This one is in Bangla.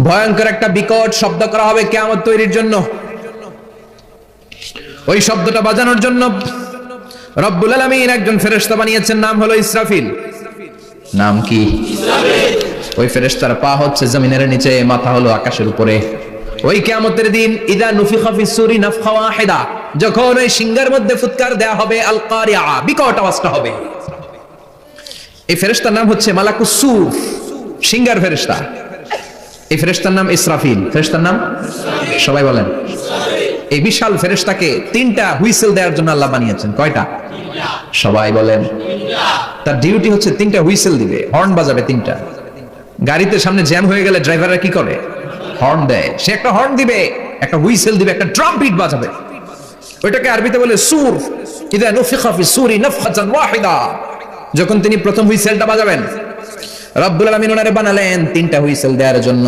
ভয়ঙ্কর একটা বিকট শব্দ করা হবে কিয়ামত তৈরির জন্য। ওই শব্দটা বাজানোর জন্য রব্বুল আলামিন একজন ফেরেশতা বানিয়েছেন, নাম হলো ইসরাফিল। নাম কি? ইসরাফিল। ওই ফেরেশতার পা হচ্ছে জমিনের নিচে, মাথা হলো আকাশের উপরে। ওই কিয়ামতের দিন ইদা নুফিখা ফিস সূরি নাফখা ওয়াহিদা, যখন ওই সিংহের মধ্যে ফুৎকার দেয়া হবে, আল কারিআ, বিকট আওয়াজটা হবে। এই ফেরেশতার নাম হচ্ছে মালাকুস সূর, সিংহের ফেরেশতা। এই ফেরেশতার নাম ইসরাফিল। ফেরেশতার নাম সবাই বলেন। এই বিশাল ফেরেশতাকে তিনটা হুইসেল দেওয়ার জন্য আল্লাহ বানিয়েছেন। কয়টা? সবাই বলেন। তার ডিউটি হচ্ছে তিনটা হুইসেল দিবে, হর্ন বাজাবে তিনটা। গাড়িতে সামনে জ্যাম হয়ে গেলে ড্রাইভাররা কি করে? হর্ন দেয়। সে একটা হর্ন দিবে, একটা হুইসেল দিবে, একটা ট্রাম্পেট বাজাবে। ওইটাকে আরবিতে বলে সূর। ইদা নুফিখা ফিস সূরি নাফখাতান ওয়াহিদা, যখন তিনি প্রথম হুইসেলটা বাজাবেন, রব্বুল আলামিন ওনারে বানালেন তিনটা হুইসেল দেওয়ার জন্য।